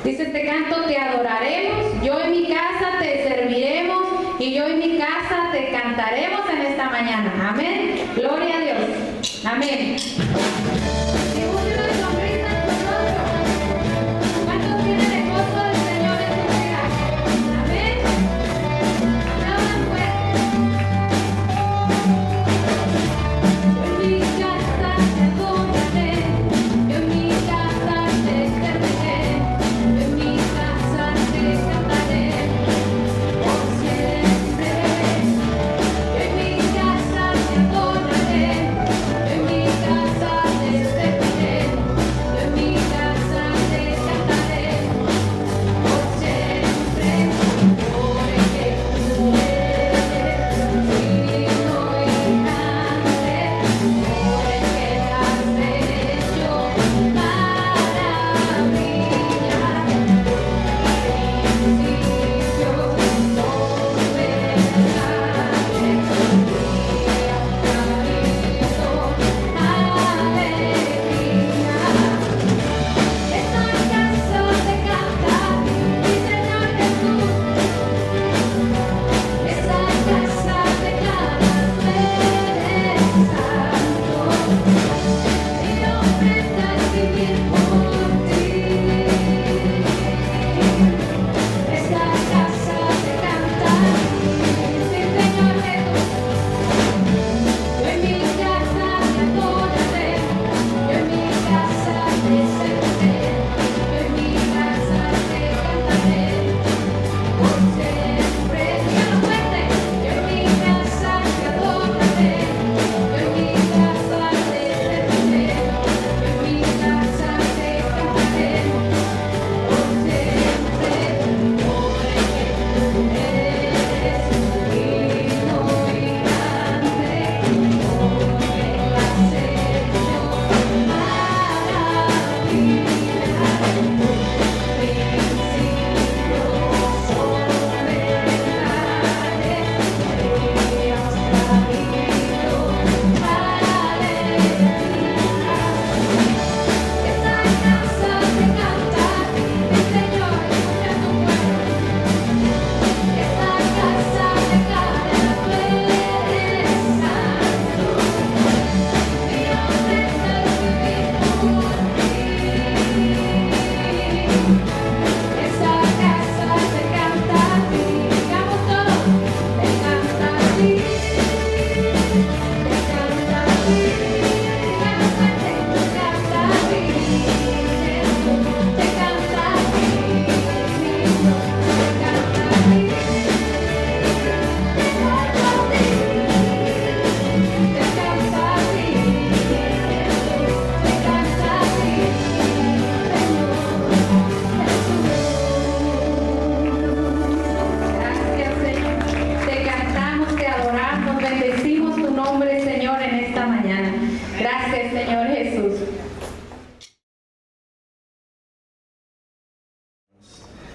Dice este canto: te adoraremos, yo en mi casa te serviremos y yo en mi casa te cantaremos en esta mañana. Amén. Gloria a Dios. Amén.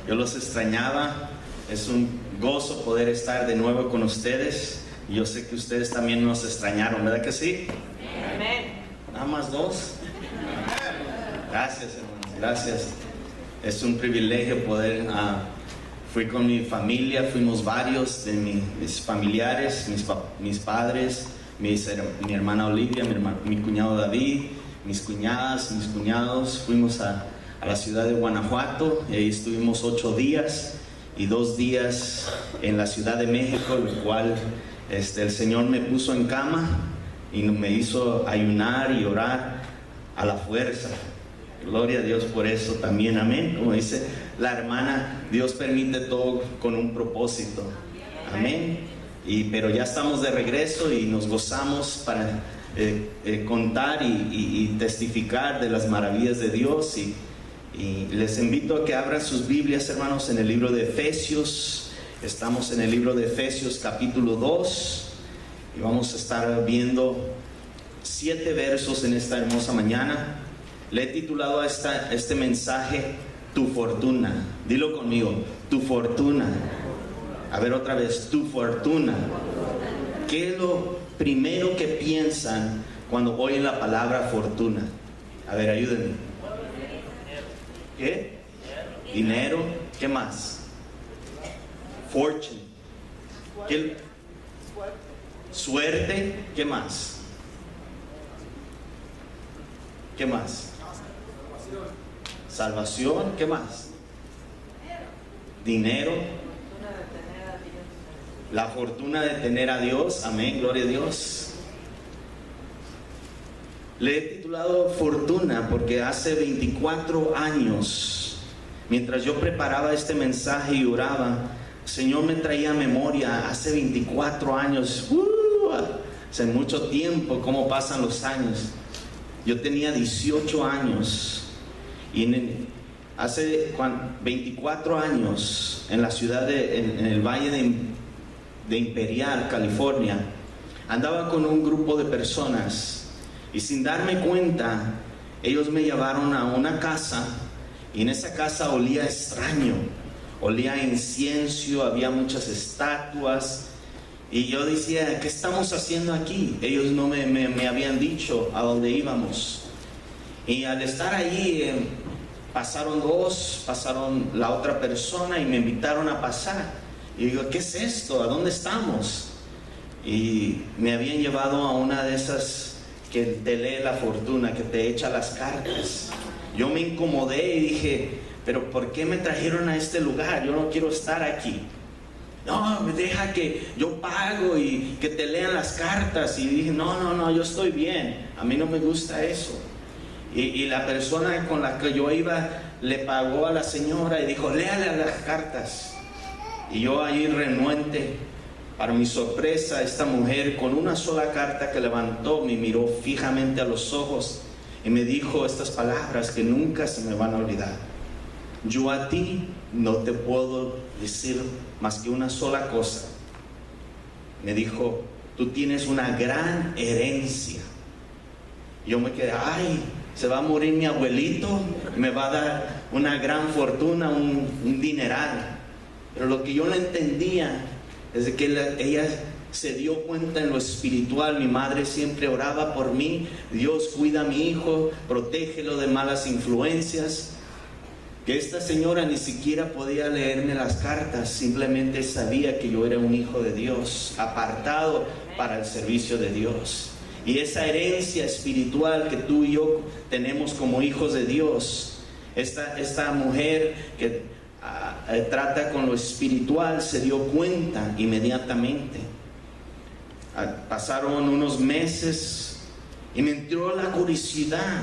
Yo los extrañaba, es un gozo poder estar de nuevo con ustedes y yo sé que ustedes también nos extrañaron, ¿verdad que sí? Amén. Nada más dos. Gracias, hermanos, gracias. Es un privilegio poder, fui con mi familia, fuimos varios de mis familiares, mis padres, mi hermana Olivia, mi cuñado David, mis cuñadas, mis cuñados, fuimos a la ciudad de Guanajuato y ahí estuvimos 8 días y 2 días en la Ciudad de México, el cual el Señor me puso en cama y me hizo ayunar y orar a la fuerza. Gloria a Dios por eso también, amén. Como dice la hermana, Dios permite todo con un propósito, amén. Pero ya estamos de regreso y nos gozamos para contar y testificar de las maravillas de Dios y les invito a que abran sus Biblias, hermanos, en el libro de Efesios. Estamos en el libro de Efesios capítulo 2 y vamos a estar viendo 7 versos en esta hermosa mañana. Le he titulado a este mensaje Tu fortuna. Dilo conmigo, tu fortuna. A ver otra vez, tu fortuna. ¿Qué es lo primero que piensan cuando oyen la palabra fortuna? A ver, ayúdenme. ¿Qué? dinero, ¿qué más? Fortune. Suerte, ¿qué más? ¿Qué más? Salvación, ¿qué más? Dinero. La fortuna de tener a Dios, amén, gloria a Dios. Le he titulado Fortuna porque hace 24 años, mientras yo preparaba este mensaje y oraba, el Señor me traía a memoria hace 24 años, hace mucho tiempo, cómo pasan los años. Yo tenía 18 años y hace 24 años en la ciudad en el Valle de Imperial, California, andaba con un grupo de personas y sin darme cuenta, ellos me llevaron a una casa y en esa casa olía extraño, olía a incienso, había muchas estatuas y yo decía, ¿qué estamos haciendo aquí? Ellos no me habían dicho a dónde íbamos y al estar allí pasaron la otra persona y me invitaron a pasar. Y digo, ¿qué es esto? ¿A dónde estamos? Y me habían llevado a una de esas que te lee la fortuna, que te echa las cartas. Yo me incomodé y dije, ¿pero por qué me trajeron a este lugar? Yo no quiero estar aquí. No, me deja que yo pago y que te lean las cartas. Y dije, no, yo estoy bien. A mí no me gusta eso. Y la persona con la que yo iba le pagó a la señora y dijo, léale las cartas. Y yo ahí renuente, para mi sorpresa, esta mujer con una sola carta que levantó me miró fijamente a los ojos y me dijo estas palabras que nunca se me van a olvidar. Yo a ti no te puedo decir más que una sola cosa. Me dijo, tú tienes una gran herencia. Yo me quedé, se va a morir mi abuelito, me va a dar una gran fortuna, un dineral. Pero lo que yo no entendía es que ella se dio cuenta en lo espiritual. Mi madre siempre oraba por mí. Dios, cuida a mi hijo, protégelo de malas influencias. Que esta señora ni siquiera podía leerme las cartas, simplemente sabía que yo era un hijo de Dios, apartado para el servicio de Dios. Y esa herencia espiritual que tú y yo tenemos como hijos de Dios, esta mujer que trata con lo espiritual se dio cuenta inmediatamente. Pasaron unos meses y me entró la curiosidad.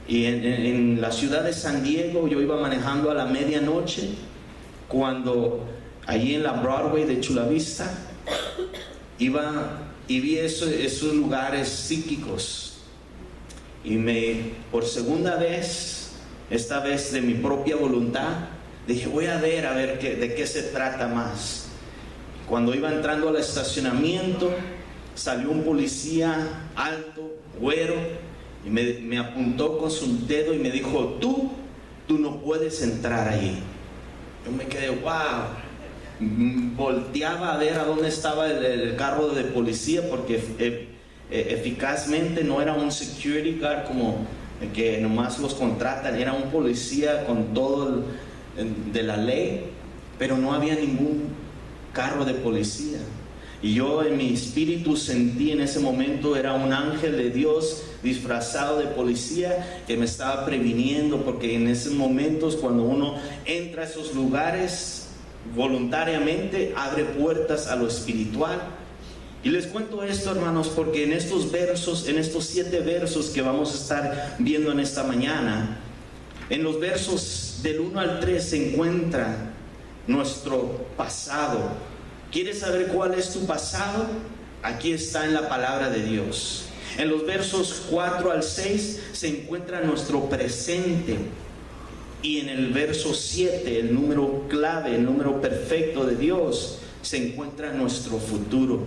Y en la ciudad de San Diego yo iba manejando a la medianoche, cuando allí en la Broadway de Chula Vista iba y vi esos lugares psíquicos y por segunda vez, esta vez de mi propia voluntad, dije, voy a ver de qué se trata más. Cuando iba entrando al estacionamiento, salió un policía alto, güero, y me apuntó con su dedo y me dijo, tú no puedes entrar ahí. Yo me quedé, wow. Volteaba a ver a dónde estaba el carro de policía, porque eficazmente no era un security guard como que nomás los contratan, era un policía con todo de la ley, pero no había ningún carro de policía. Y yo en mi espíritu sentí en ese momento era un ángel de Dios disfrazado de policía que me estaba previniendo, porque en esos momentos cuando uno entra a esos lugares voluntariamente abre puertas a lo espiritual. Y les cuento esto, hermanos, porque en estos 7 versos que vamos a estar viendo en esta mañana, en los versos del 1 al 3 se encuentra nuestro pasado. ¿Quieres saber cuál es tu pasado? Aquí está en la palabra de Dios. En los versos 4 al 6 se encuentra nuestro presente. Y en el verso 7, el número clave, el número perfecto de Dios, se encuentra nuestro futuro.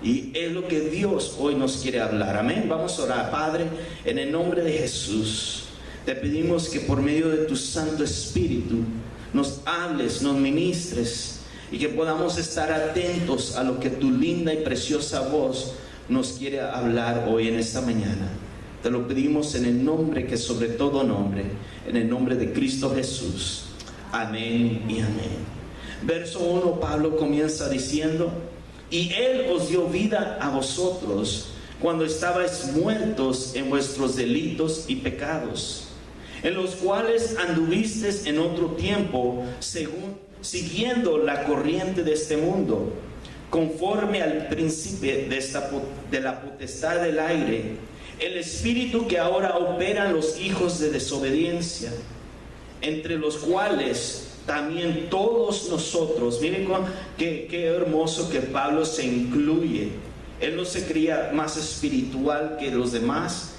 Y es lo que Dios hoy nos quiere hablar. Amén. Vamos a orar. Padre, en el nombre de Jesús, te pedimos que por medio de tu Santo Espíritu nos hables, nos ministres, y que podamos estar atentos a lo que tu linda y preciosa voz nos quiere hablar hoy en esta mañana. Te lo pedimos en el nombre que sobre todo nombre, en el nombre de Cristo Jesús. Amén y amén. Verso 1, Pablo comienza diciendo: y Él os dio vida a vosotros cuando estabais muertos en vuestros delitos y pecados, en los cuales anduvisteis en otro tiempo, siguiendo la corriente de este mundo, conforme al príncipe de la potestad del aire, el espíritu que ahora opera en los hijos de desobediencia, entre los cuales también todos nosotros, miren qué hermoso que Pablo se incluye. Él no se creía más espiritual que los demás,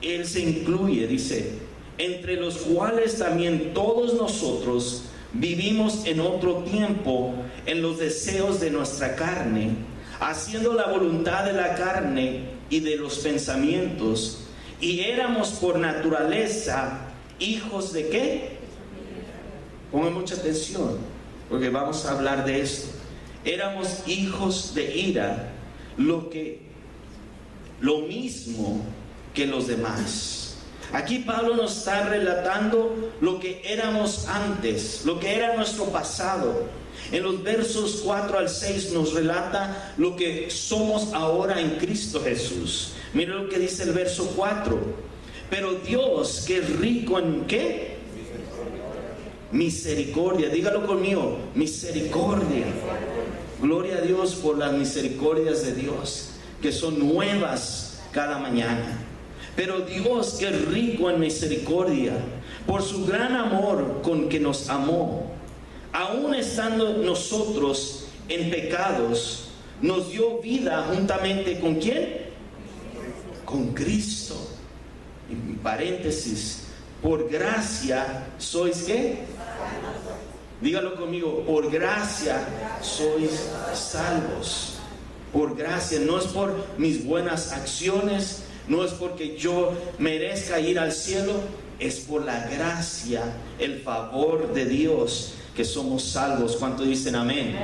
él se incluye, dice, entre los cuales también todos nosotros vivimos en otro tiempo en los deseos de nuestra carne, haciendo la voluntad de la carne y de los pensamientos, y éramos por naturaleza hijos de ¿qué? Pongan mucha atención, porque vamos a hablar de esto. Éramos hijos de ira, lo mismo que los demás. Aquí Pablo nos está relatando lo que éramos antes, lo que era nuestro pasado. En los versos 4 al 6 nos relata lo que somos ahora en Cristo Jesús. Mira lo que dice el verso 4. Pero Dios, que es rico en ¿qué? Misericordia. Dígalo conmigo, misericordia. Gloria a Dios por las misericordias de Dios, que son nuevas cada mañana. Pero Dios, que es rico en misericordia, por su gran amor con que nos amó, aun estando nosotros en pecados, nos dio vida juntamente ¿con quién? Con Cristo. En paréntesis, por gracia sois ¿qué? Dígalo conmigo, por gracia sois salvos. Por gracia, no es por mis buenas acciones, no es porque yo merezca ir al cielo, es por la gracia, el favor de Dios que somos salvos. ¿Cuántos dicen amén?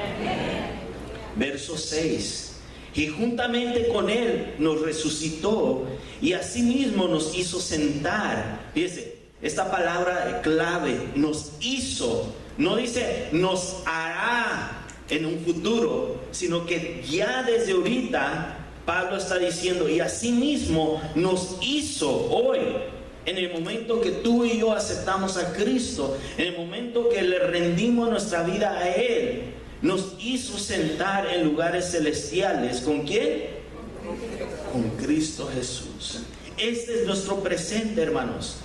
Verso 6. Y juntamente con Él nos resucitó y asimismo nos hizo sentar. Fíjese, esta palabra clave, nos hizo. No dice nos hará en un futuro, sino que ya desde ahorita Pablo está diciendo, y asimismo nos hizo hoy, en el momento que tú y yo aceptamos a Cristo, en el momento que le rendimos nuestra vida a Él, nos hizo sentar en lugares celestiales. ¿Con quién? Con Cristo Jesús. Este es nuestro presente, hermanos,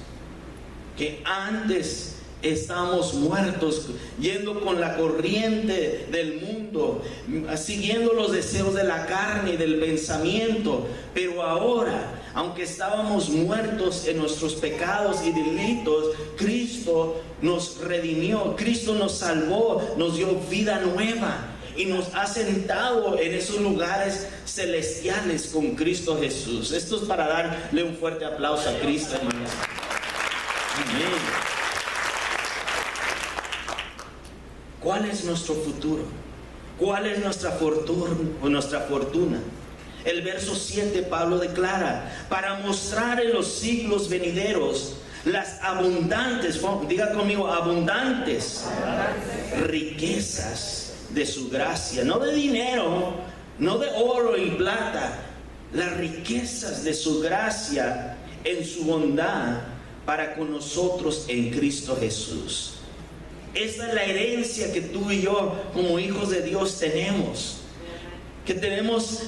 que antes estábamos muertos, yendo con la corriente del mundo, siguiendo los deseos de la carne y del pensamiento. Pero ahora, aunque estábamos muertos en nuestros pecados y delitos, Cristo nos redimió, Cristo nos salvó, nos dio vida nueva y nos ha sentado en esos lugares celestiales con Cristo Jesús. Esto es para darle un fuerte aplauso a Cristo, hermanos. Amén. ¿Cuál es nuestro futuro? ¿Cuál es nuestra fortuna? El verso 7, Pablo declara, para mostrar en los siglos venideros las abundantes, diga conmigo, abundantes riquezas de su gracia, no de dinero, no de oro y plata, las riquezas de su gracia en su bondad para con nosotros en Cristo Jesús. Esta es la herencia que tú y yo como hijos de Dios tenemos, que tenemos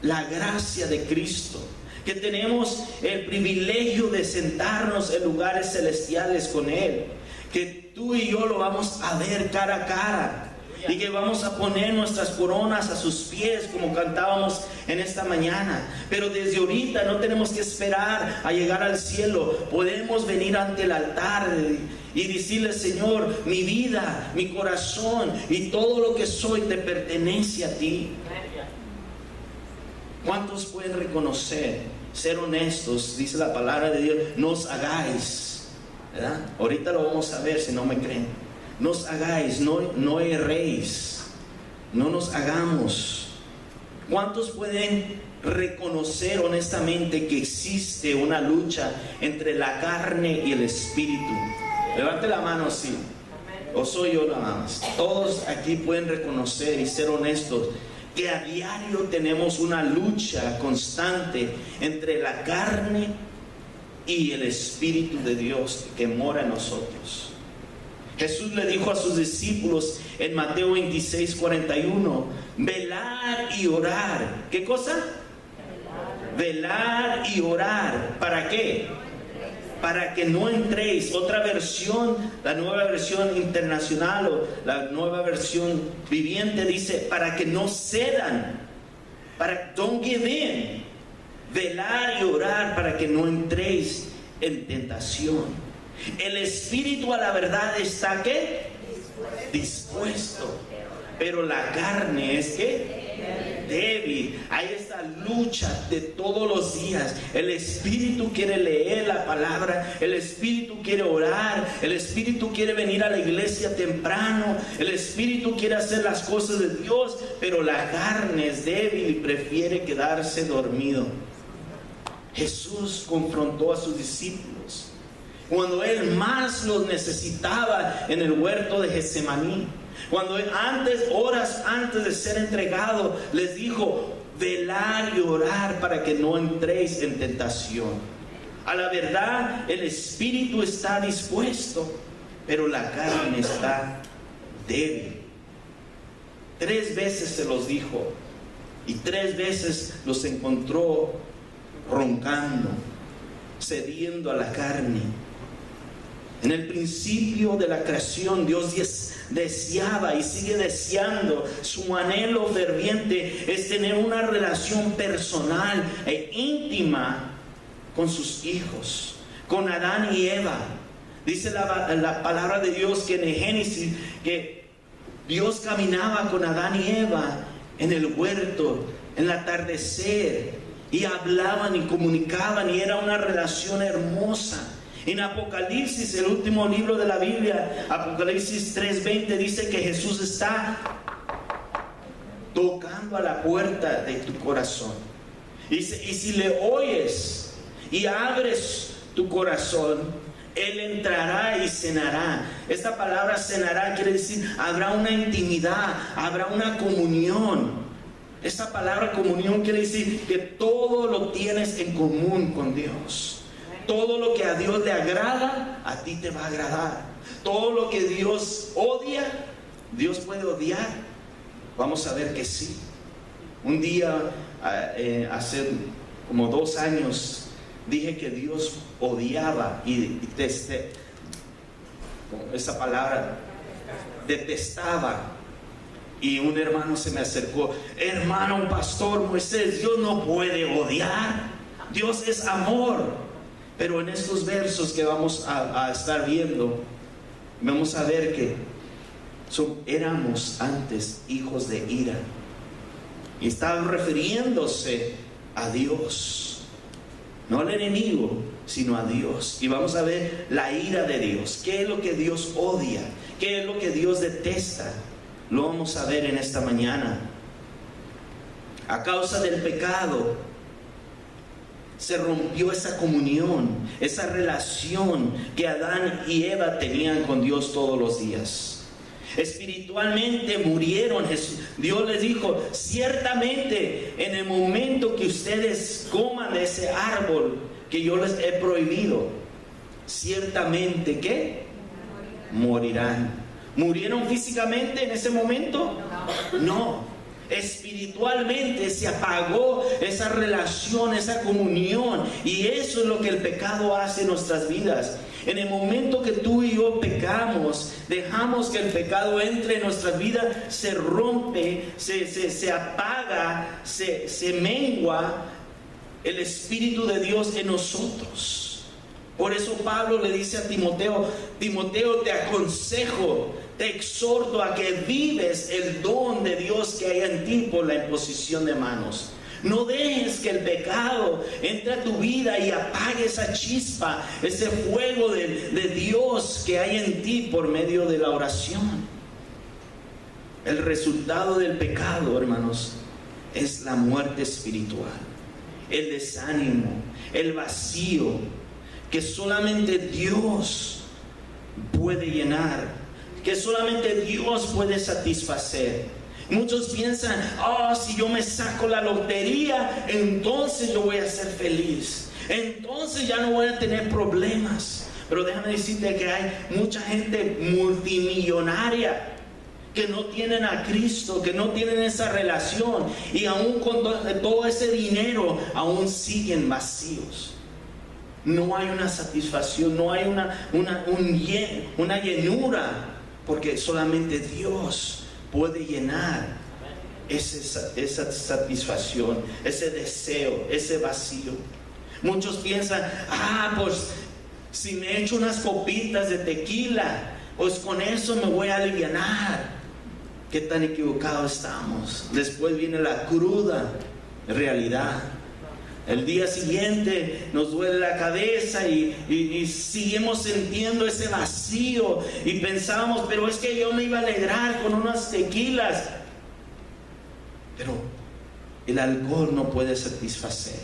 la gracia de Cristo, que tenemos el privilegio de sentarnos en lugares celestiales con Él, que tú y yo lo vamos a ver cara a cara y que vamos a poner nuestras coronas a sus pies como cantábamos en esta mañana. Pero desde ahorita no tenemos que esperar a llegar al cielo, podemos venir ante el altar y decirle, Señor, mi vida, mi corazón y todo lo que soy te pertenece a ti. ¿Cuántos pueden reconocer, ser honestos? Dice la palabra de Dios, no os hagáis, ¿verdad? Ahorita lo vamos a ver si no me creen. No os hagáis, no erréis, no nos hagamos. ¿Cuántos pueden reconocer honestamente que existe una lucha entre la carne y el espíritu? Levante la mano, sí. ¿O soy yo nada más? Todos aquí pueden reconocer y ser honestos que a diario tenemos una lucha constante entre la carne y el Espíritu de Dios que mora en nosotros. Jesús le dijo a sus discípulos en Mateo 26:41, velar y orar. ¿Qué cosa? Velar y orar. ¿Para qué? Para que no entréis. Otra versión, la nueva versión internacional o la nueva versión viviente dice, para que no cedan. Don't give in. Velar y orar para que no entréis en tentación. El espíritu a la verdad está ¿qué? Dispuesto. Pero la carne es ¿qué? Débil. Hay esta lucha de todos los días. El espíritu quiere leer la palabra, el espíritu quiere orar, el espíritu quiere venir a la iglesia temprano, el espíritu quiere hacer las cosas de Dios, pero la carne es débil y prefiere quedarse dormido. Jesús confrontó a sus discípulos cuando él más los necesitaba en el huerto de Getsemaní. Cuando horas antes de ser entregado, les dijo, velar y orar para que no entréis en tentación. A la verdad, el espíritu está dispuesto, pero la carne está débil. 3 veces se los dijo, y 3 veces los encontró roncando, cediendo a la carne. En el principio de la creación, Dios deseaba y sigue deseando. Su anhelo ferviente es tener una relación personal e íntima con sus hijos, con Adán y Eva. Dice la palabra de Dios que en el Génesis, que Dios caminaba con Adán y Eva en el huerto, en el atardecer, y hablaban y comunicaban, y era una relación hermosa. En Apocalipsis, el último libro de la Biblia, Apocalipsis 3:20, dice que Jesús está tocando a la puerta de tu corazón. Y si le oyes y abres tu corazón, Él entrará y cenará. Esta palabra cenará quiere decir, habrá una intimidad, habrá una comunión. Esta palabra comunión quiere decir que todo lo tienes en común con Dios. Todo lo que a Dios le agrada, a ti te va a agradar. Todo lo que Dios odia, Dios puede odiar. Vamos a ver que sí. Un día, hace como 2 años, dije que Dios odiaba y esa palabra, detestaba. Y un hermano se me acercó, hermano, pastor Moisés, Dios no puede odiar. Dios es amor. Pero en estos versos que vamos a estar viendo, vamos a ver que éramos antes hijos de ira. Y estaban refiriéndose a Dios, no al enemigo, sino a Dios. Y vamos a ver la ira de Dios. ¿Qué es lo que Dios odia? ¿Qué es lo que Dios detesta? Lo vamos a ver en esta mañana. A causa del pecado, se rompió esa comunión, esa relación que Adán y Eva tenían con Dios todos los días. Espiritualmente murieron. Dios les dijo, ciertamente en el momento que ustedes coman de ese árbol que yo les he prohibido, ciertamente ¿qué? Morirán. ¿Murieron físicamente en ese momento? No. Espiritualmente se apagó esa relación, esa comunión. Y eso es lo que el pecado hace en nuestras vidas. En el momento que tú y yo pecamos, dejamos que el pecado entre en nuestras vidas, se rompe, se apaga, se mengua el Espíritu de Dios en nosotros. Por eso Pablo le dice a Timoteo, Timoteo, te aconsejo, te exhorto a que vives el don de Dios que hay en ti por la imposición de manos. No dejes que el pecado entre a tu vida y apague esa chispa, ese fuego de Dios que hay en ti por medio de la oración. El resultado del pecado, hermanos, es la muerte espiritual, el desánimo, el vacío que solamente Dios puede llenar, que solamente Dios puede satisfacer. Muchos piensan, si yo me saco la lotería, entonces yo voy a ser feliz, entonces ya no voy a tener problemas. Pero déjame decirte que hay mucha gente multimillonaria que no tienen a Cristo, que no tienen esa relación, y aún con todo ese dinero, aún siguen vacíos. No hay una satisfacción, no hay una llenura, porque solamente Dios puede llenar esa satisfacción, ese deseo, ese vacío. Muchos piensan, pues si me echo unas copitas de tequila, pues con eso me voy a alivianar. Qué tan equivocados estamos. Después viene la cruda realidad. El día siguiente nos duele la cabeza y seguimos sintiendo ese vacío y pensamos, pero es que yo me iba a alegrar con unas tequilas. Pero el alcohol no puede satisfacer,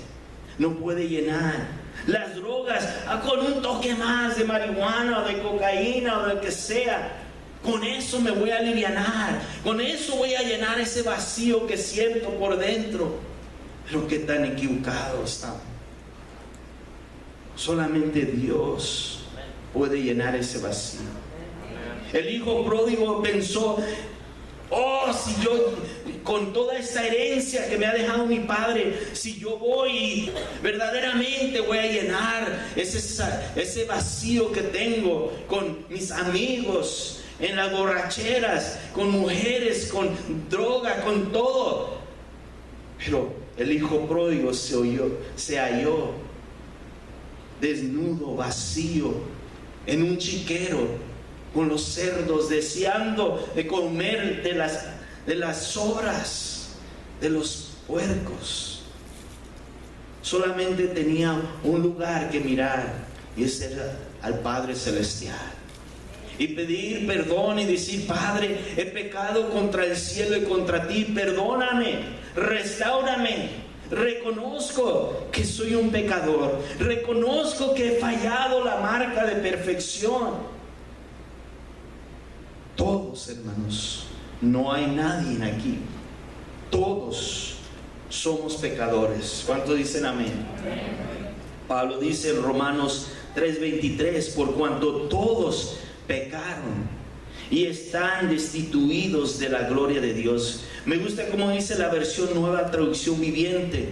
no puede llenar. Las drogas, con un toque más de marihuana o de cocaína o de lo que sea, con eso me voy a alivianar, con eso voy a llenar ese vacío que siento por dentro. Pero qué tan equivocados estamos. Solamente Dios puede llenar ese vacío. El hijo pródigo pensó, si yo, con toda esta herencia que me ha dejado mi padre, si yo voy y verdaderamente voy a llenar ese vacío que tengo con mis amigos, en las borracheras, con mujeres, con droga, con todo. Pero el hijo pródigo se halló desnudo, vacío, en un chiquero, con los cerdos, deseando de comer de las sobras de los puercos. Solamente tenía un lugar que mirar, y ese era al Padre Celestial, y pedir perdón y decir: Padre, he pecado contra el cielo y contra ti, perdóname, restáurame. Reconozco que soy un pecador, reconozco que he fallado la marca de perfección. Todos, hermanos, no hay nadie aquí, todos somos pecadores. ¿Cuántos dicen amén? Pablo dice en Romanos 3:23: por cuanto todos pecaron y están destituidos de la gloria de Dios. Me gusta como dice la versión Nueva Traducción Viviente,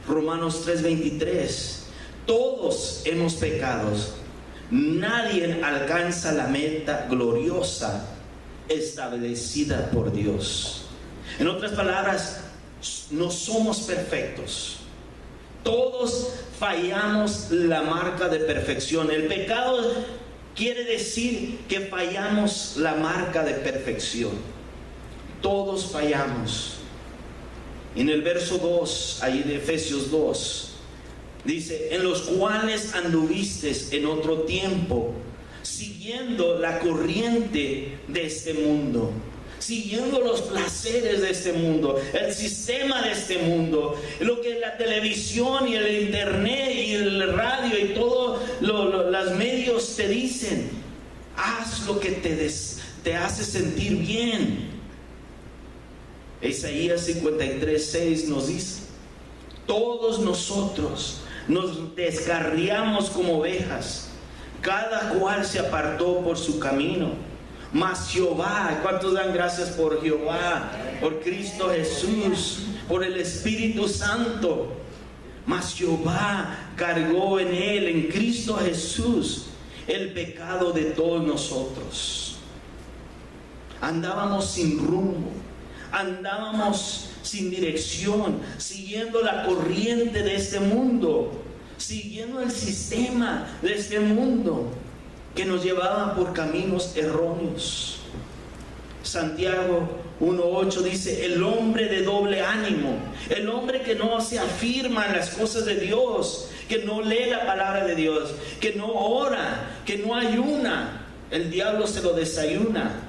Romanos 3:23: todos hemos pecado, nadie alcanza la meta gloriosa establecida por Dios. En otras palabras, no somos perfectos, todos fallamos la marca de perfección. El pecado quiere decir que fallamos la marca de perfección. Todos fallamos. En el verso 2, ahí de Efesios 2, dice: en los cuales anduvisteis en otro tiempo, siguiendo la corriente de este mundo, siguiendo los placeres de este mundo, el sistema de este mundo, lo que la televisión y el internet y el radio y todos los medios te dicen. Haz lo que te hace sentir bien. Isaías 53:6 nos dice: todos nosotros nos descarriamos como ovejas, cada cual se apartó por su camino, mas Jehová, ¿cuántos dan gracias por Jehová? Por Cristo Jesús, por el Espíritu Santo. Mas Jehová cargó en él, en Cristo Jesús, el pecado de todos nosotros. Andábamos sin rumbo, andábamos sin dirección, siguiendo la corriente de este mundo, siguiendo el sistema de este mundo que nos llevaba por caminos erróneos. Santiago 1:8 dice: el hombre de doble ánimo, el hombre que no se afirma en las cosas de Dios, que no lee la palabra de Dios, que no ora, que no ayuna, el diablo se lo desayuna.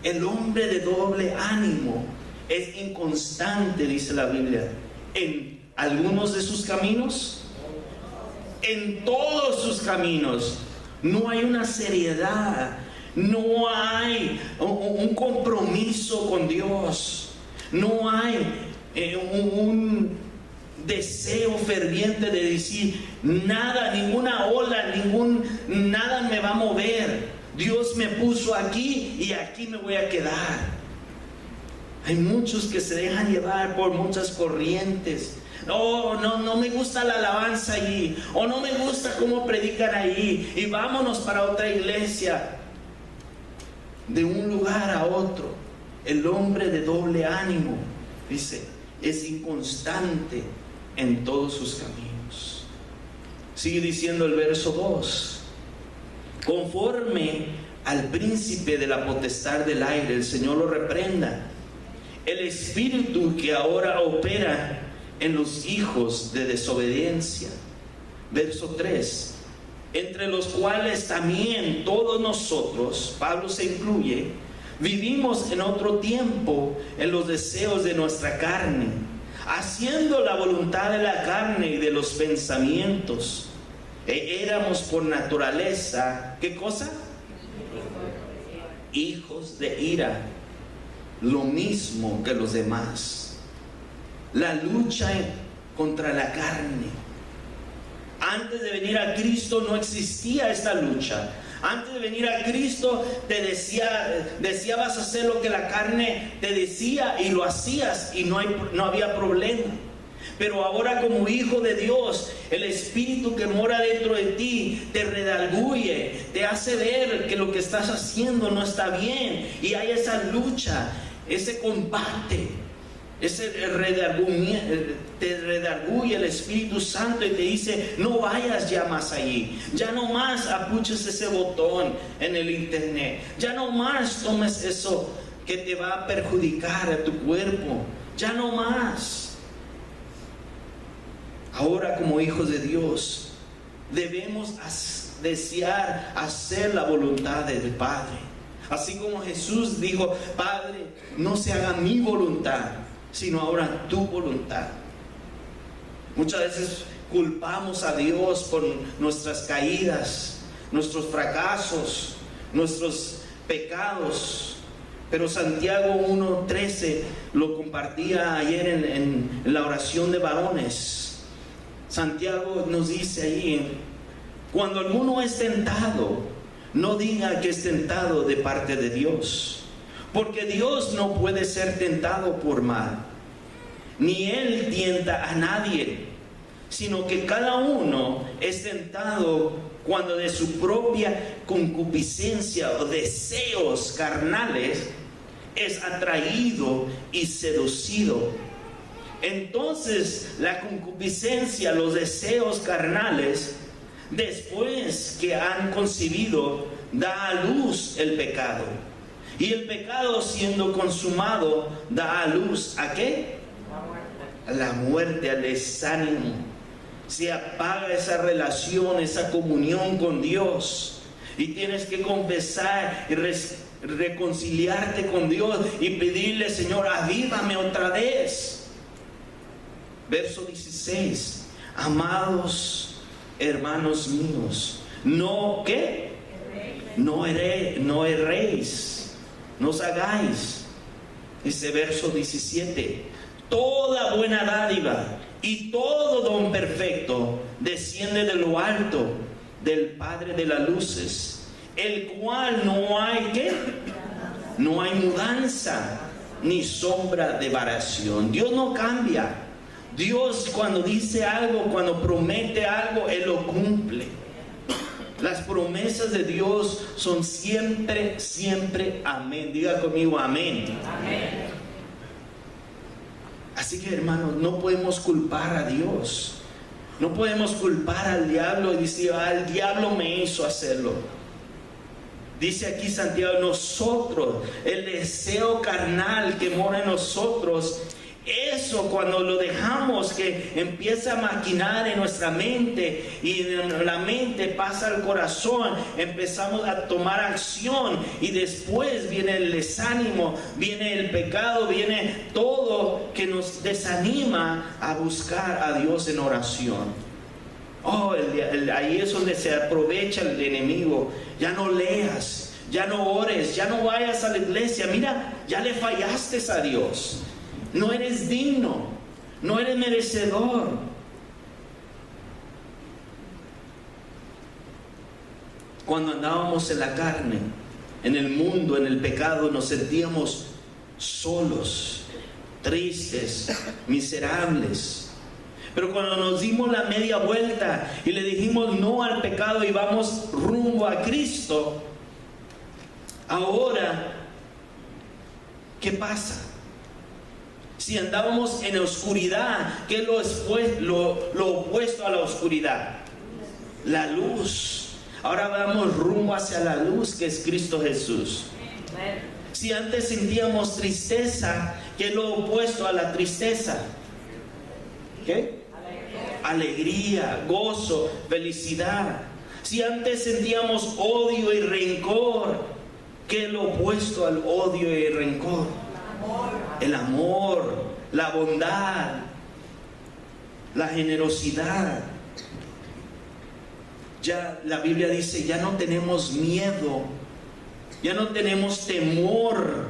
El hombre de doble ánimo es inconstante, dice la Biblia, en algunos de sus caminos, en todos sus caminos. No hay una seriedad, no hay un compromiso con Dios, no hay un deseo ferviente de decir nada, ninguna ola, nada me va a mover. Dios me puso aquí y aquí me voy a quedar. Hay muchos que se dejan llevar por muchas corrientes. No me gusta la alabanza allí, o no me gusta cómo predican ahí, y vámonos para otra iglesia. De un lugar a otro, el hombre de doble ánimo, dice, es inconstante en todos sus caminos. Sigue diciendo el verso 2: conforme al príncipe de la potestad del aire, el Señor lo reprenda, el espíritu que ahora opera en los hijos de desobediencia. Verso 3: entre los cuales también todos nosotros, Pablo se incluye, vivimos en otro tiempo en los deseos de nuestra carne, haciendo la voluntad de la carne y de los pensamientos. Éramos por naturaleza, ¿qué cosa? Hijos de ira, lo mismo que los demás. La lucha contra la carne. Antes de venir a Cristo no existía esta lucha. Antes de venir a Cristo te decía vas a hacer lo que la carne te decía y lo hacías y no había problema. Pero ahora, como hijo de Dios, el Espíritu que mora dentro de ti te redarguye, te hace ver que lo que estás haciendo no está bien, y hay esa lucha, ese combate, te redarguye el Espíritu Santo y te dice: no vayas ya más allí, ya no más apuches ese botón en el internet, ya no más tomes eso que te va a perjudicar a tu cuerpo, ya no más. Ahora, como hijos de Dios, debemos desear hacer la voluntad del Padre. Así como Jesús dijo: Padre, no se haga mi voluntad, sino ahora tu voluntad. Muchas veces culpamos a Dios por nuestras caídas, nuestros fracasos, nuestros pecados. Pero Santiago 1:13 lo compartía ayer en la oración de varones. Santiago nos dice ahí: cuando alguno es tentado, no diga que es tentado de parte de Dios, porque Dios no puede ser tentado por mal, ni Él tienta a nadie, sino que cada uno es tentado cuando de su propia concupiscencia o deseos carnales es atraído y seducido. Entonces la concupiscencia, los deseos carnales, después que han concebido, da a luz el pecado. Y el pecado, siendo consumado, da a luz ¿a qué? A la muerte, al desánimo. Se apaga esa relación, esa comunión con Dios. Y tienes que confesar y reconciliarte con Dios y pedirle: Señor, avívame otra vez. Verso 16: amados hermanos míos, no erréis, no os hagáis. Dice verso 17: toda buena dádiva y todo don perfecto desciende de lo alto, del Padre de las luces, el cual no hay mudanza ni sombra de variación. Dios no cambia. Dios, cuando dice algo, cuando promete algo, Él lo cumple. Las promesas de Dios son siempre, siempre amén. Diga conmigo amén. Amén. Así que, hermanos, no podemos culpar a Dios. No podemos culpar al diablo y decir: el diablo me hizo hacerlo. Dice aquí Santiago: nosotros, el deseo carnal que mora en nosotros, Eso, cuando lo dejamos que empieza a maquinar en nuestra mente y en la mente pasa al corazón, empezamos a tomar acción y después viene el desánimo, viene el pecado, viene todo que nos desanima a buscar a Dios en oración. Ahí es donde se aprovecha el enemigo. Ya no leas, ya no ores, ya no vayas a la iglesia. Mira, ya le fallaste a Dios. No eres digno, no eres merecedor. Cuando andábamos en la carne, en el mundo, en el pecado, nos sentíamos solos, tristes, miserables. Pero cuando nos dimos la media vuelta y le dijimos no al pecado y vamos rumbo a Cristo, ahora, ¿qué pasa? Si andábamos en la oscuridad, ¿qué es lo opuesto a la oscuridad? La luz. Ahora vamos rumbo hacia la luz, que es Cristo Jesús. Si antes sentíamos tristeza, ¿qué es lo opuesto a la tristeza? ¿Qué? Alegría, gozo, felicidad. Si antes sentíamos odio y rencor, ¿qué es lo opuesto al odio y rencor? El amor, la bondad, la generosidad. Ya la Biblia dice, ya no tenemos miedo, ya no tenemos temor,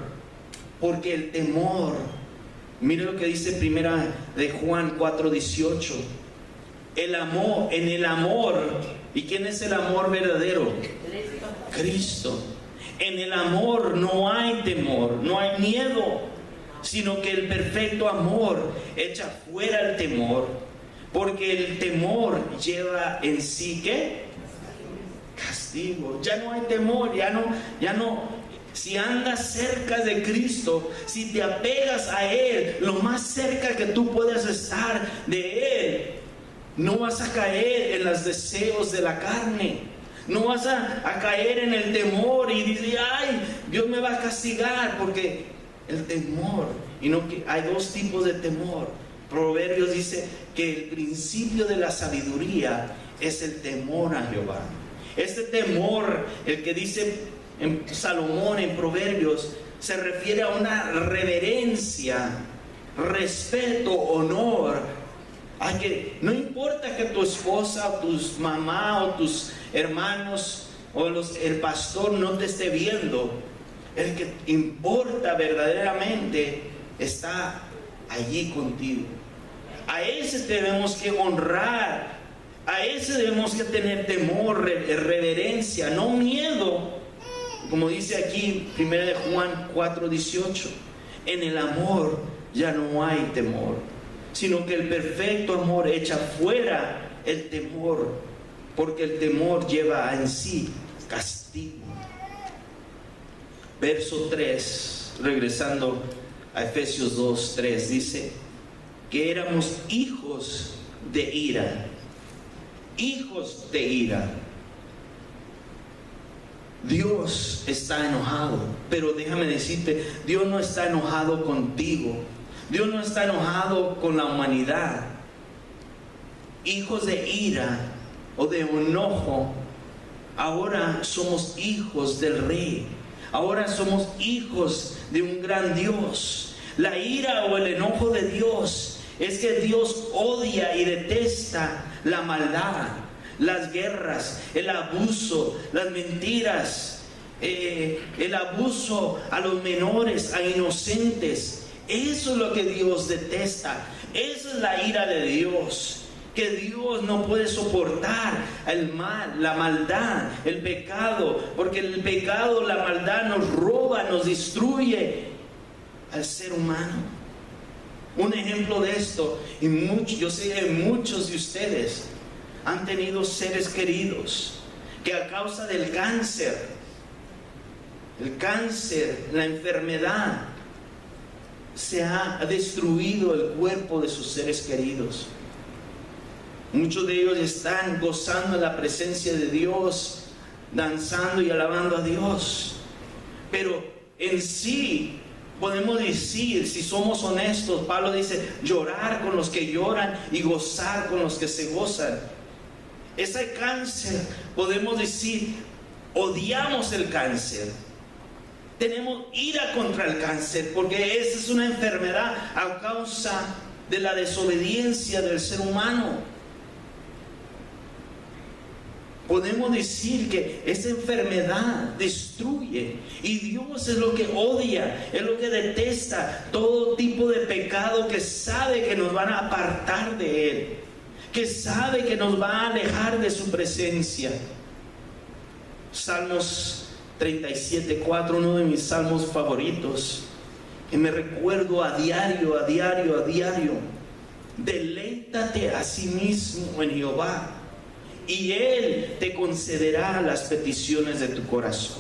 porque el temor, mire lo que dice primera de Juan 4:18, el amor, en el amor, ¿y quién es el amor verdadero? Cristo. En el amor no hay temor, no hay miedo, sino que el perfecto amor echa fuera el temor, porque el temor lleva en sí, ¿qué? Castigo. Ya no hay temor, ya no. Si andas cerca de Cristo, si te apegas a Él, lo más cerca que tú puedas estar de Él, no vas a caer en los deseos de la carne. No vas a caer en el temor y decir, ay, Dios me va a castigar, porque el temor, y no, que hay dos tipos de temor. Proverbios dice que el principio de la sabiduría es el temor a Jehová. Este temor, el que dice en Salomón en Proverbios, se refiere a una reverencia, respeto, honor. No importa que tu esposa, o tus mamá, o tus hermanos, o el pastor no te esté viendo, el que importa verdaderamente está allí contigo. A ese debemos que honrar, a ese debemos que tener temor, reverencia, no miedo, como dice aquí 1 de Juan 4:18. En el amor ya no hay temor, sino que el perfecto amor echa fuera el temor, porque el temor lleva en sí castigo. Verso 3, regresando a Efesios 2:3, dice que éramos hijos de ira. Hijos de ira. Dios está enojado, pero déjame decirte, Dios no está enojado contigo. Dios no está enojado con la humanidad. Hijos de ira o de enojo, ahora somos hijos del Rey. Ahora somos hijos de un gran Dios. La ira o el enojo de Dios es que Dios odia y detesta la maldad, las guerras, el abuso, las mentiras, el abuso a los menores, a inocentes. Eso es lo que Dios detesta. Esa es la ira de Dios, que Dios no puede soportar el mal, la maldad, el pecado, porque el pecado, la maldad nos roba, nos destruye al ser humano. Un ejemplo de esto, y yo sé que muchos de ustedes han tenido seres queridos que a causa del cáncer, la enfermedad, se ha destruido el cuerpo de sus seres queridos. Muchos de ellos están gozando la presencia de Dios, danzando y alabando a Dios, pero en sí Podemos decir, si somos honestos, Pablo dice, llorar con los que lloran y gozar con los que se gozan. Ese cáncer, podemos decir, odiamos el cáncer. Tenemos ira contra el cáncer porque esa es una enfermedad a causa de la desobediencia del ser humano. Podemos decir que esa enfermedad destruye, y Dios es lo que odia, es lo que detesta, todo tipo de pecado que sabe que nos van a apartar de Él, que sabe que nos va a alejar de su presencia. Salmos 37:4, uno de mis salmos favoritos, que me recuerdo a diario. Deleítate a sí mismo en Jehová, y Él te concederá las peticiones de tu corazón.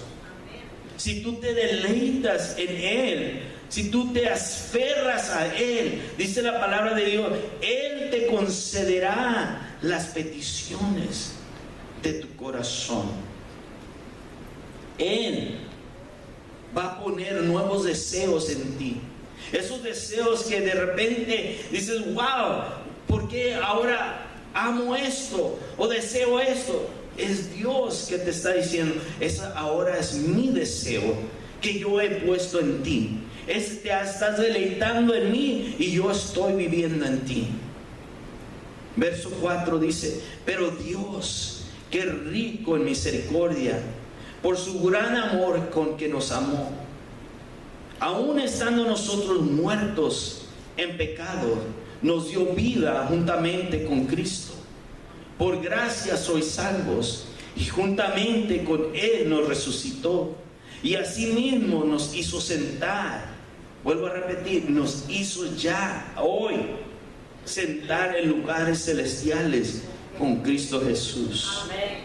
Si tú te deleitas en Él, si tú te aferras a Él, dice la palabra de Dios, Él te concederá las peticiones de tu corazón. Él va a poner nuevos deseos en ti. Esos deseos que de repente dices, wow, ¿por qué ahora amo esto o deseo esto? Es Dios que te está diciendo, esa ahora es mi deseo que yo he puesto en ti. Te estás deleitando en mí y yo estoy viviendo en ti. Verso 4 dice, pero Dios, que rico en misericordia, por su gran amor con que nos amó, aun estando nosotros muertos en pecado, nos dio vida juntamente con Cristo. Por gracia sois salvos, y juntamente con Él nos resucitó, y asimismo nos hizo sentar. Vuelvo a repetir, nos hizo ya hoy sentar en lugares celestiales con Cristo Jesús. Amén.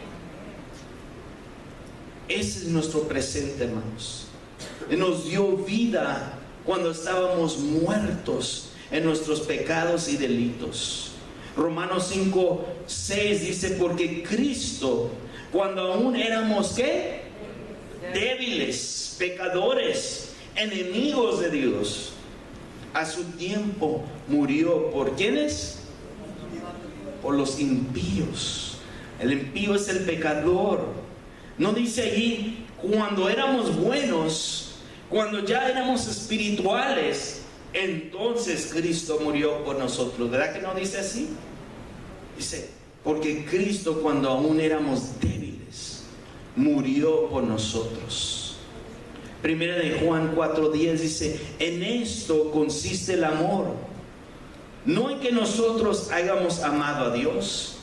Ese es nuestro presente, hermanos. Nos dio vida cuando estábamos muertos en nuestros pecados y delitos. Romanos 5:6 dice, porque Cristo, cuando aún éramos ¿qué? Débiles, pecadores, enemigos de Dios, a su tiempo murió. ¿Por quiénes? Por los impíos. El impío es el pecador. No dice allí cuando éramos buenos, cuando ya éramos espirituales, entonces Cristo murió por nosotros. ¿Verdad que no dice así? Dice, porque Cristo cuando aún éramos débiles, murió por nosotros. Primera de Juan 4:10 dice, en esto consiste el amor, no en que nosotros hayamos amado a Dios,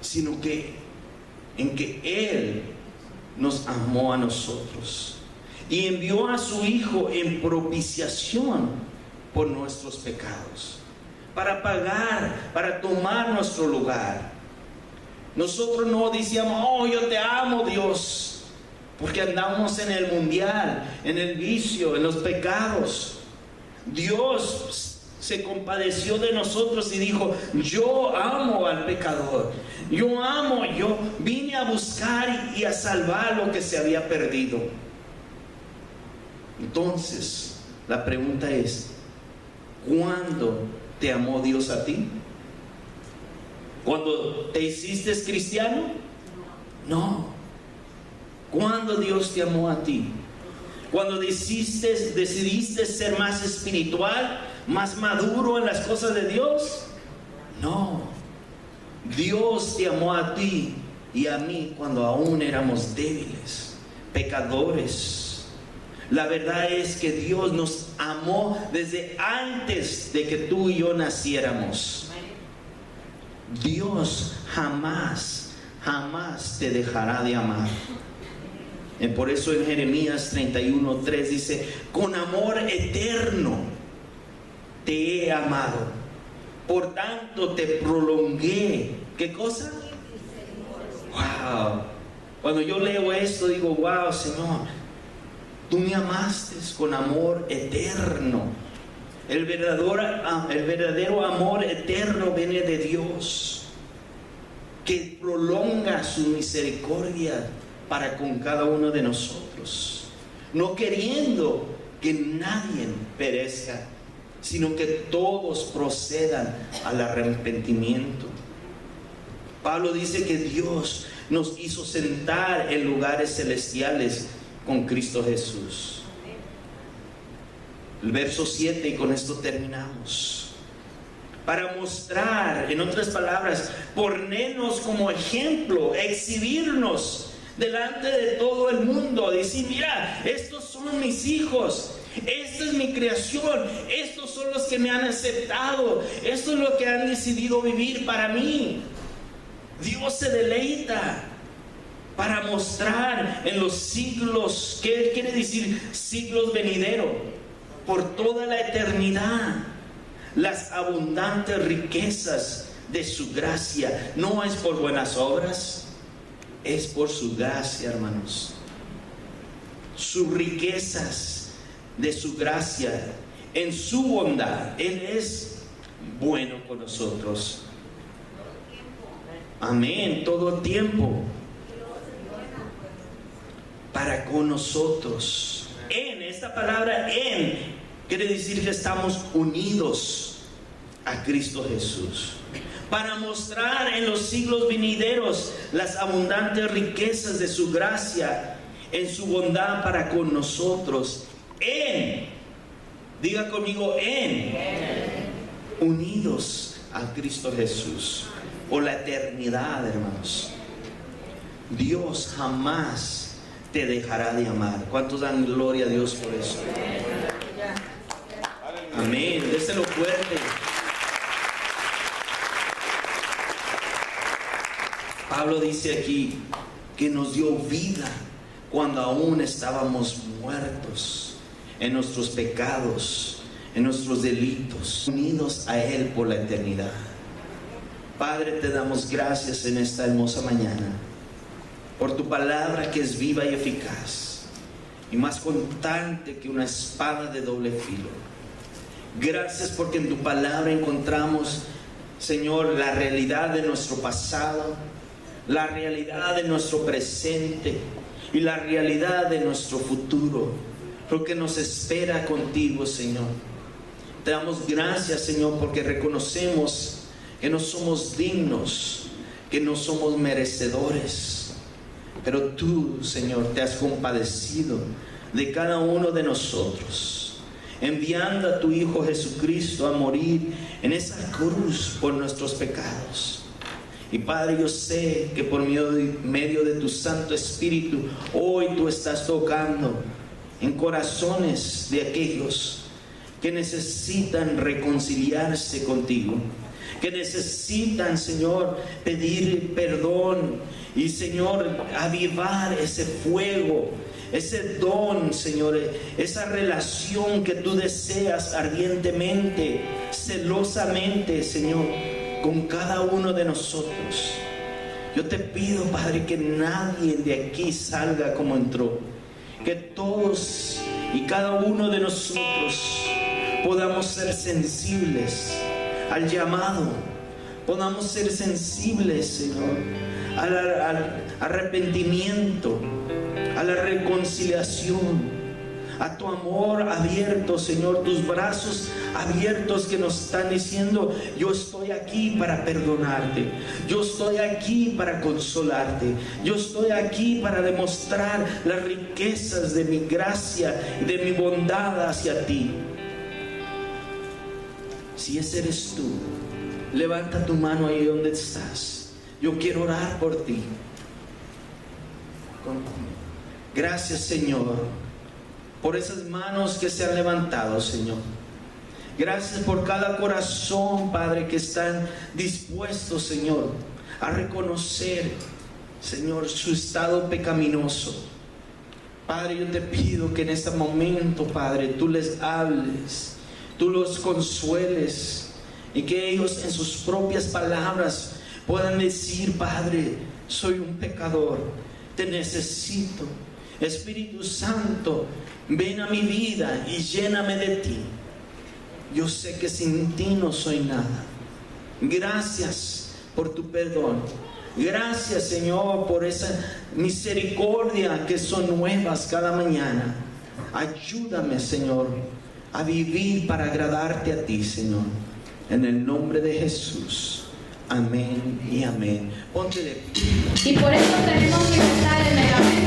sino que en que Él nos amó a nosotros y envió a su Hijo en propiciación por nuestros pecados, para pagar, para tomar nuestro lugar. Nosotros no decíamos, oh, yo te amo, Dios, porque andamos en el mundial, en el vicio, en los pecados. Dios se compadeció de nosotros y dijo, yo amo al pecador, yo vine a buscar y a salvar lo que se había perdido. Entonces, la pregunta es, ¿cuándo te amó Dios a ti? ¿Cuando te hiciste cristiano? No. ¿Cuándo Dios te amó a ti? ¿Cuando decidiste ser más espiritual, más maduro en las cosas de Dios? No. Dios te amó a ti y a mí cuando aún éramos débiles, pecadores. La verdad es que Dios nos amó desde antes de que tú y yo naciéramos. Dios jamás te dejará de amar. Y por eso en Jeremías 31:3 dice, con amor eterno te he amado, por tanto te prolongué. ¿Qué cosa? Wow. Cuando yo leo esto digo, wow, Señor, tú me amaste con amor eterno. El verdadero amor eterno viene de Dios, que prolonga su misericordia para con cada uno de nosotros, no queriendo que nadie perezca, sino que todos procedan al arrepentimiento. Pablo dice que Dios nos hizo sentar en lugares celestiales con Cristo Jesús. El verso 7, y con esto terminamos. Para mostrar, en otras palabras, ponernos como ejemplo, exhibirnos delante de todo el mundo, decir: mira, estos son mis hijos, esta es mi creación, estos son los que me han aceptado, esto es lo que han decidido vivir para mí. Dios se deleita para mostrar en los siglos, ¿qué quiere decir siglos venideros? Por toda la eternidad, las abundantes riquezas de su gracia. No es por buenas obras, es por su gracia, hermanos. Sus riquezas de su gracia, en su bondad. Él es bueno con nosotros. Amén, todo el tiempo. Para con nosotros. En esta palabra en quiere decir que estamos unidos a Cristo Jesús. Para mostrar en los siglos venideros las abundantes riquezas de su gracia, en su bondad para con nosotros. Diga conmigo, unidos a Cristo Jesús por la eternidad, hermanos. Dios jamás te dejará de amar. ¿Cuántos dan gloria a Dios por eso? Amén, déselo fuerte. Pablo dice aquí que nos dio vida cuando aún estábamos muertos en nuestros pecados, en nuestros delitos, unidos a Él por la eternidad. Padre, te damos gracias en esta hermosa mañana por tu palabra, que es viva y eficaz y más cortante que una espada de doble filo. Gracias porque en tu palabra encontramos, Señor, la realidad de nuestro pasado, la realidad de nuestro presente y la realidad de nuestro futuro, lo que nos espera contigo, Señor. Te damos gracias, Señor, porque reconocemos que no somos dignos, que no somos merecedores, pero tú, Señor, te has compadecido de cada uno de nosotros, enviando a tu Hijo Jesucristo a morir en esa cruz por nuestros pecados. Y Padre, yo sé que por medio de tu Santo Espíritu, hoy tú estás tocando en corazones de aquellos que necesitan reconciliarse contigo, que necesitan, Señor, pedir perdón y, Señor, avivar ese fuego, ese don, Señor, esa relación que tú deseas ardientemente, celosamente, Señor, con cada uno de nosotros. Yo te pido, Padre, que nadie de aquí salga como entró, que todos y cada uno de nosotros podamos ser sensibles al llamado, podamos ser sensibles, Señor, al arrepentimiento, a la reconciliación, a tu amor abierto, Señor, tus brazos abiertos que nos están diciendo: yo estoy aquí para perdonarte, yo estoy aquí para consolarte, yo estoy aquí para demostrar las riquezas de mi gracia y de mi bondad hacia ti. Si ese eres tú, levanta tu mano ahí donde estás. Yo quiero orar por ti. Gracias, Señor, por esas manos que se han levantado, Señor. Gracias por cada corazón, Padre, que están dispuestos, Señor, a reconocer, Señor, su estado pecaminoso. Padre, yo te pido que en este momento, Padre, tú les hables, tú los consueles, y que ellos en sus propias palabras puedan decir: Padre, soy un pecador, te necesito. Espíritu Santo, ven a mi vida y lléname de ti. Yo sé que sin ti no soy nada. Gracias por tu perdón. Gracias, Señor, por esa misericordia que son nuevas cada mañana. Ayúdame, Señor, a vivir para agradarte a ti, Señor. En el nombre de Jesús. Amén y amén. Ponte de pie. Y por eso tenemos que estar en el amén.